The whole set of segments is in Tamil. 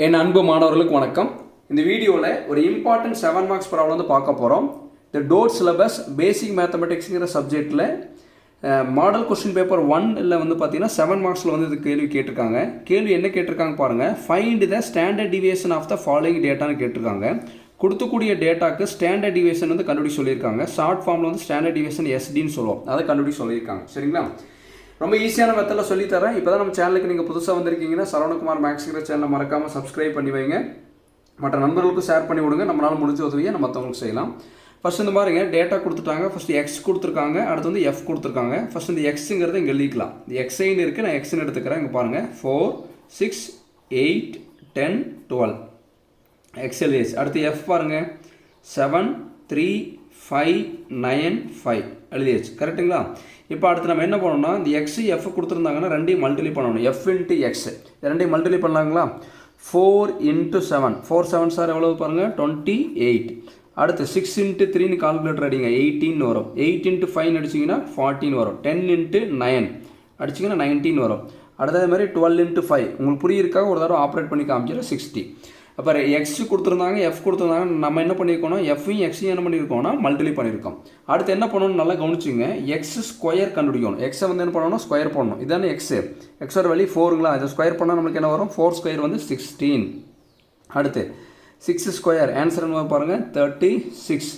என் அன்பு மாணவர்களுக்கு வணக்கம். இந்த வீடியோவில் ஒரு இம்பார்ட்டன்ட் 7 மார்க்ஸ் ப்ராப்ளம் வந்து பார்க்க போகிறோம். இந்த டோட் சிலபஸ் பேசிக் மேத்தமெட்டிக்ஸுங்கிற சப்ஜெக்டில் மாடல் கொஸ்டின் பேப்பர் 1 வந்து பார்த்தீங்கன்னா 7 மார்க்ஸில் வந்து இது கேள்வி கேட்டிருக்காங்க. கேள்வி என்ன கேட்டிருக்காங்க பாருங்கள். Find the standard deviation of the following டேட்டான்னு கேட்டிருக்காங்க. கொடுத்துக்கூடிய டேட்டாக்கு ஸ்டாண்டர்ட் டிவியேஷன் வந்து கண்டுபிடி சொல்லியிருக்காங்க. ஷார்ட் ஃபார்மில் வந்து ஸ்டாண்டர்ட் டிவியேஷன் எஸ்டின்னு சொல்லுவோம். அதை கண்டுபிடி சொல்லியிருக்காங்க. சரிங்களா? ரொம்ப ஈஸியான மெத்தடில் சொல்லித்தரேன். இப்போ தான் நம்ம சேனலுக்கு நீங்கள் புதுசாக வந்திருக்கீங்கன்னா சரவணகுமார் மேக்ஸுங்கிற சேனலை மறக்காமல் சப்ஸ்கிரைப் பண்ணி வைங்க. மற்ற நண்பர்களுக்கும் ஷேர் பண்ணி விடுங்க. நம்மளால் முடிஞ்ச உதவியை நம்ம மற்றவங்களுக்கு செய்யலாம். ஃபஸ்ட் இந்த மாதிரிங்க டேட்டா கொடுத்துட்டாங்க. ஃபஸ்ட்டு எக்ஸ் கொடுத்துருக்காங்க, அடுத்து வந்து எஃப் கொடுத்துருக்காங்க. ஃபஸ்ட் இந்த எக்ஸுங்கிறத இங்கே எழுதிக்கலாம். இந்த எக்ஸைன்னு இருக்குது, நான் எக்ஸ்ன்னு எடுத்துக்கிறேன். இங்கே பாருங்கள் 4, 6, 8, 10, 12 எக்ஸ்எல்ஏஸ். அடுத்து எஃப் பாருங்கள் 7, 3, 5, 9, 5 எழுதியாச்சு. கரெக்டுங்களா? இப்போ அடுத்து நம்ம என்ன பண்ணணும்னா இந்த எக்ஸ் எஃப் கொடுத்துருந்தாங்கன்னா ரெண்டையும் மல்டிப்ளை பண்ணணும். எஃப் இன்ட்டு எக்ஸ் ரெண்டையும் மல்டிப்ளை பண்ணலாங்களா? 4 × 7 4 7 சார் எவ்வளவு பாருங்கள் 28. அடுத்து 6 × 3 கால்குலேட்டர் அடிங்க 18 வரும். 8 × 5 அடிச்சிங்கன்னா 14 வரும். 10 × 9 அடிச்சிங்கன்னா 19 வரும். அடுத்தது மாதிரி 12 × 5 உங்களுக்கு புரியிருக்காக ஒரு தடவை ஆப்ரேட் பண்ணி காமிச்சிடும் 60. அப்போ எக்ஸ் கொடுத்துருந்தாங்க, எஃப் கொடுத்துருந்தாங்க. நம்ம என்ன பண்ணியிருக்கோம், எஃப்ஐயும் எக்ஸையும் என்ன பண்ணியிருக்கோம்னா மல்டிப்ளை பண்ணியிருக்கோம். அடுத்து என்ன பண்ணணும்னு நல்லா கவனிச்சுங்க. எக்ஸ் ஸ்கொயர் கண்டுபிடிக்கணும். எக்ஸை வந்து என்ன பண்ணணும், ஸ்கொயர் பண்ணணும். இதானே எக்ஸு, எக்ஸோட வேல்யூ 4ங்களா? இதை ஸ்கொயர் பண்ணால் நம்மளுக்கு என்ன வரும், 4 ஸ்கொயர் வந்து 16. அடுத்து 6 ஸ்கொயர் ஆன்சர் என்ன பாருங்கள் 36.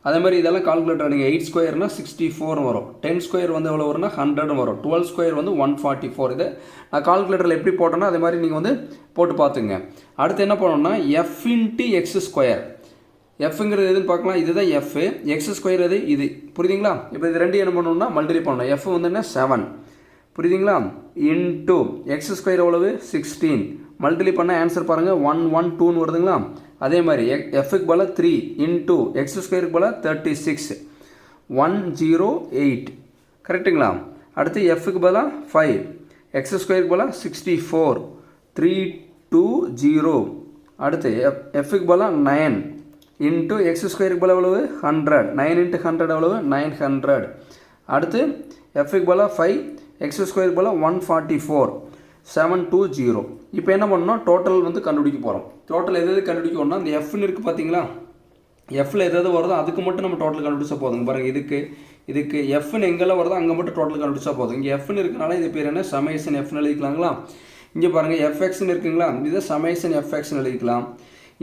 அதே மாதிரி இதெல்லாம் கால்குலேட்டர் நீங்கள் 8 ஸ்கொயர்னா 64 வரும். 10 ஸ்கொயர் வந்து எவ்வளோ வரும்னா 100 வரும். 12 ஸ்கொயர் வந்து 144. இதை நான் கால்குலேட்டரில் எப்படி போட்டேன்னா அதே மாதிரி நீங்கள் வந்து போட்டு பார்த்துங்க. அடுத்து என்ன பண்ணணும்னா எஃப் இன்ட்டு எக்ஸ் ஸ்கொயர். எஃப்ங்கிறது எதுன்னு பார்க்கலாம். இதுதான் எஃப், எக்ஸ் ஸ்கொயர் எது இது, புரியுதுங்களா? இப்போ இது ரெண்டு என்ன பண்ணணும்னா மல்டிப்ளை பண்ணணும். எஃப் வந்து என்ன 7, புரியுதுங்களா? இன்ட்டு எக்ஸ் ஸ்கொயர் எவ்வளவு 16. மல்டிப்ளை பண்ண ஆன்சர் பாருங்கள் 112 வருதுங்களா? அதே மாதிரி எஃப்க்கு போல 3 இன்ட்டு எக்ஸ் ஸ்கொயருக்கு போல 36 108. கரெக்டுங்களா? அடுத்து எஃப்க்கு போல 5 எக்ஸ் ஸ்கொயருக்கு போல 64 320. அடுத்து எஃப்க்கு போல 9 இன்ட்டு எக்ஸ் ஸ்கொயருக்கு போல எவ்வளவு 100. 9 × 100 எவ்வளவு 900. அடுத்து எஃப்க்கு போல 5 எக்ஸ் ஸ்கொயருக்கு போல 144 720. இப்போ என்ன பண்ணணும், டோட்டல் வந்து கண்டுபிடிக்க போகிறோம். டோட்டல் எது கண்டுபிடிக்கணும்னா இந்த எஃப்னு இருக்குது பார்த்தீங்களா? எஃப்ல எதாவது வருதோ அதுக்கு மட்டும் நம்ம டோட்டல் கண்டுபிடிச்சா போதுங்க. பாருங்கள் இதுக்கு எஃப்னு எங்கெல்லாம் வருதோ அங்கே மட்டும் டோட்டல் கண்டுபிடிச்சா போதும். இங்கே எஃப்னு இருக்கனால இது பேர் என்ன, சமேஷன் எஃப்னு எழுதிக்கலாங்களா? இங்கே பாருங்கள் எஃப்எக்ஸ்னு இருக்குங்களா? இதை சமேஷன் எஃப்எக்ஸ்னு எழுதிக்கலாம்.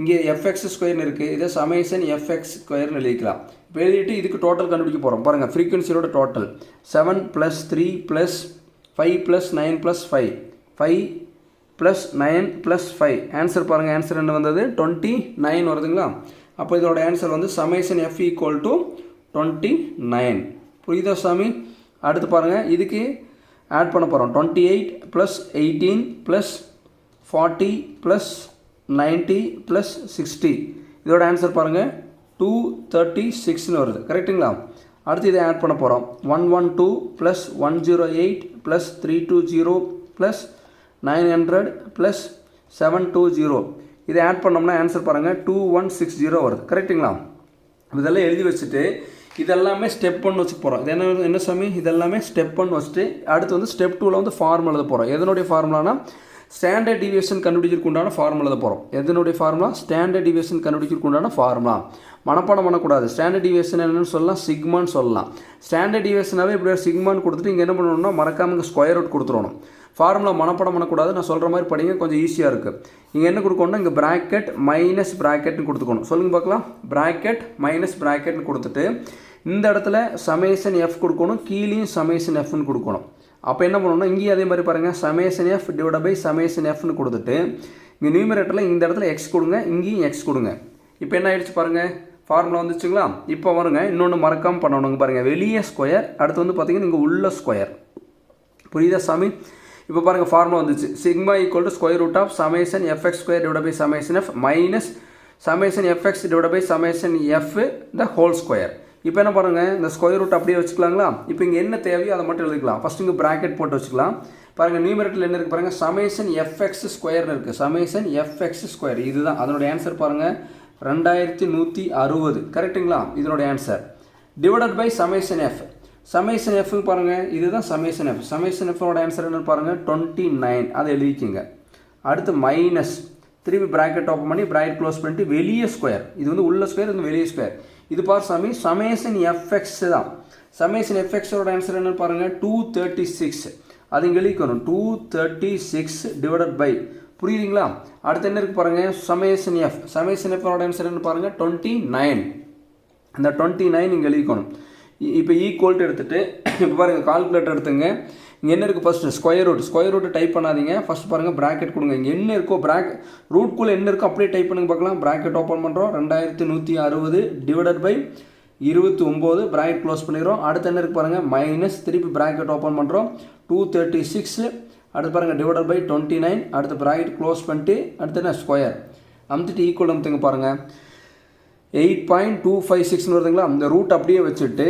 இங்கே எஃப்எக்ஸ் ஸ்கொயர்னு இருக்குது, இதை சமேஷன் எஃப்எக்ஸ் ஸ்கொயர்னு எழுதிக்கலாம். இப்போ எழுதிட்டு இதுக்கு டோட்டல் கண்டுபிடிக்க போகிறோம். பாருங்கள் ஃப்ரீக்வன்சியோட டோட்டல் 7 + 3 + 5 + 9 + 5 5 + 9 + 5 ஆன்சர் பாருங்கள். ஆன்சர் என்ன வந்தது 29 வருதுங்களா? அப்போ இதோட ஆன்சர் வந்து சமேஷன் எஃப் ஈக்குவல் டு 29. புரியுதா சாமி? அடுத்து பாருங்கள் இதுக்கு ஆட் பண்ண போகிறோம். 28 + 18 + 40 + 90 + 60. இதோட ஆன்சர் பாருங்கள் 236 வருது. கரெக்டுங்களா? அடுத்து இதை ஆட் பண்ண போகிறோம். 112 + 108 + 320 + 900 + 720. இதை ஆட் பண்ணோம்னா ஆன்சர் பாருங்கள் 2160 வருது. கரெக்டுங்களா? இதெல்லாம் எழுதி வச்சுட்டு இதெல்லாமே ஸ்டெப் 1 வச்சுக்க போகிறோம். இது என்ன சாமி, இதெல்லாமே ஸ்டெப் 1 வச்சுட்டு அடுத்து வந்து ஸ்டெப் 2ல் வந்து ஃபார்முலா எழுத போகிறோம். எதனுடைய ஃபார்முலானா ஸ்டாண்டர்ட் டிவியேஷன் கண்டுபிடிக்கிறதுக்கு உண்டான ஃபார்முலா எழுத போகிறோம். எதனுடைய ஃபார்முலா, ஸ்டாண்டர்ட் டிவியேஷன் கண்டுபிடிக்கிறதுக்கு உண்டான ஃபார்முலா. மனப்பாடம் பண்ணக்கூடாது. ஸ்டாண்டர்ட் டிவியேஷன் என்னென்னு சொல்லலாம், சிக்மான்னு சொல்லலாம். ஸ்டாண்டர்ட் டிவியேஷனாகவே இப்படி சிக்மான்னு கொடுத்துட்டு இங்கே என்ன பண்ணணும்னா மறக்காமல் இங்கே ஸ்கொயர் ரூட் கொடுத்துடணும். ஃபார்முலா மனப்பாடம் பண்ணக்கூடாது. நான் சொல்கிற மாதிரி படிங்க, கொஞ்சம் ஈஸியாக இருக்குது. இங்கே என்ன கொடுக்கணும்னா இங்கே ப்ராக்கெட் மைனஸ் ப்ராக்கெட்னு கொடுத்துக்கணும். சொல்லுங்கள் பார்க்கலாம். ப்ராக்கெட் மைனஸ் ப்ராக்கெட்னு கொடுத்துட்டு இந்த இடத்துல சமேஷன் எஃப் கொடுக்கணும், கீழேயும் சமேஷன் எஃப்னு கொடுக்கணும். அப்போ என்ன பண்ணணும்னா இங்கேயும் அதே மாதிரி பாருங்கள் சமேஷன் எஃப் / சமேஷன் எஃப்னு கொடுத்துட்டு இங்கே நியூமரேட்டரில் இந்த இடத்துல எக்ஸ் கொடுங்க, இங்கேயும் எக்ஸ் கொடுங்க. இப்போ என்ன ஆயிடுச்சு பாருங்கள், ஃபார்முலா வந்துச்சுங்களா? இப்போ வருங்க இன்னொன்று மறக்காமல் பண்ணணுங்க. பாருங்கள் வெளியே ஸ்கொயர், அடுத்து வந்து பார்த்தீங்கன்னா இங்கே உள்ள ஸ்கொயர். புரியுதா சாமி? இப்போ பாருங்கள் ஃபார்முலா வந்துச்சு. Sigma equal to square root of summation f x square / summation f minus summation f x / summation f the whole square. இப்போ என்ன பாருங்கள் இந்த ஸ்கொயர் ரூட் அப்படியே வச்சுக்கலாங்களா? இப்போ இங்கே என்ன தேவையோ அதை மட்டும் எழுதிக்கலாம். ஃபஸ்ட்டு இங்கே ப்ராக்கெட் போட்டு வச்சுக்கலாம். பாருங்கள் நியூமரேட்டரில் என்ன இருக்குது பாருங்கள், சமேஷன் எஃப்எக்ஸ் ஸ்கொயர்னு இருக்குது. சமேஷன் எஃப்எக்ஸ் ஸ்கொயர் இதுதான் அதனுடைய ஆன்சர். பாருங்கள் 2160. கரெக்டுங்களா? இதனுடைய answer divided by summation f. Summation f பாருங்கள் இதுதான் சமேஷன் எஃப். சமேஷன் எஃபோட ஆன்சர் என்னன்னு பாருங்கள் 29. அதை எழுதிக்கிங்க. அடுத்து மைனஸ் திருப்பி ப்ராக்கெட் ஓப்பன் பண்ணி ப்ராக்கெட் க்ளோஸ் பண்ணிட்டு வெளியே ஸ்கொயர், இது வந்து உள்ள ஸ்கொயர், இது வெளியே ஸ்கொயர். இது பார் சாமி சமேஷன் எஃப்எக்ஸ் தான். சமேஷன் எஃப்எக்ஸோட ஆன்சர் என்னன்னு பாருங்கள் 236. அது இங்கே எழுதிக்கணும் 236 டிவைடட் பை, புரியுதுங்களா? அடுத்து என்ன இருக்குது பாருங்கள் சமேஷன் எஃப். சமேஷன் எஃபோட ஆன்சர் என்னன்னு பாருங்கள் 29. இந்த 29 இங்கே எழுதிக்கணும். இப்போ ஈக்குவல்ட்டு எடுத்துகிட்டு இப்போ பாருங்கள் கால்குலேட்டர் எடுத்துங்க. இங்கே என்ன இருக்குது ஃபஸ்ட்டு ஸ்கொயர் ரூட் டைப் பண்ணாதீங்க. ஃபஸ்ட் பாருங்கள் ப்ராக்கெட் கொடுங்க. இங்கே என்ன இருக்கோ ரூட்குள்ளே என்ன இருக்கோ அப்படியே டைப் பண்ணுங்க பார்க்கலாம். ப்ராக்கெட் ஓப்பன் பண்ணுறோம் 2160 டிவைடட் பை 29 ப்ராக்கெட் க்ளோஸ் பண்ணிடுறோம். அடுத்து என்ன இருக்குது பாருங்கள் மைனஸ், திருப்பி ப்ராக்கெட் ஓப்பன் பண்ணுறோம் 236, அடுத்து பாருங்கள் டிவைடட் பை 29, அடுத்து ப்ராக்கெட் க்ளோஸ் பண்ணிட்டு அடுத்து என்ன ஸ்கொயர் அமுத்திட்டு ஈக்குவல் அமுத்துங்க பாருங்கள் 8.256 வருதுங்களா. இந்த ரூட் அப்படியே வச்சுட்டு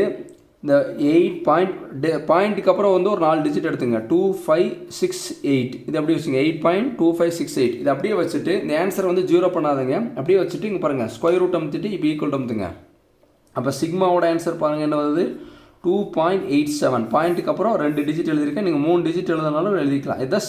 இந்த 8 பாயிண்ட்டுக்கு அப்புறம் வந்து ஒரு 4 டிஜிட் எடுத்துங்க 2568, இது அப்படியே வச்சுங்க 8.2568. இது அப்படியே வச்சுட்டு இந்த ஆன்சர் வந்து 0 பண்ணாதுங்க, அப்படியே வச்சுட்டு இங்கே பாருங்கள் ஸ்கொயர் ரூட் அமுத்திட்டு இப்போ ஈக்குவல் அமுத்துங்க. அப்போ சிக்மாவோட ஆன்சர் பாருங்கள் என்ன வருது 2.87. பாயிண்ட்டுக்கு அப்புறம் 2 டிஜிட் எழுதியிருக்கேன், நீங்கள் 3 டிஜிட் எழுதினாலும் எழுதிக்கலாம். இதுதான்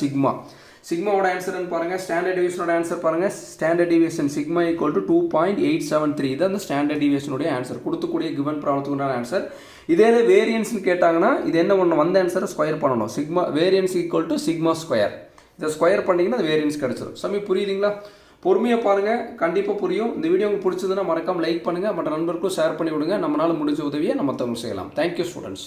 சிக்மாவோட ஆன்சர்னு பாருங்கள். ஸ்டாண்டர்ட் டிவியேஷனோட ஆன்சர் பாருங்கள். Standard deviation sigma equal to 2.873. இது அந்த ஸ்டாண்டர்ட் டிவியேஷனுடைய ஆன்சர், கொடுத்துக்கூடிய கிவன் ப்ராப்ளத்துக்குண்டான ஆன்சர். இதே வேரியன்ஸ்னு கேட்டாங்கன்னா இது என்ன ஒன்று வந்த ஆன்சரை ஸ்கொயர் பண்ணணும். Sigma variance equal to sigma square. இதை ஸ்கொயர் பண்ணிங்கன்னா அது வேரியன்ஸ் கிடச்சிடும். சமி புரியுதுங்களா? பொறுமையாக பாருங்கள், கண்டிப்பாக புரியும். இந்த வீடியோ உங்களுக்கு பிடிச்சதுன்னா மறக்காமல் லைக் பண்ணுங்கள், மற்ற நண்பருக்கும் ஷேர் பண்ணி விடுங்க. நம்மளால் முடிஞ்ச உதவியை நம்ம தமிழ் செய்யலாம். Thank you students.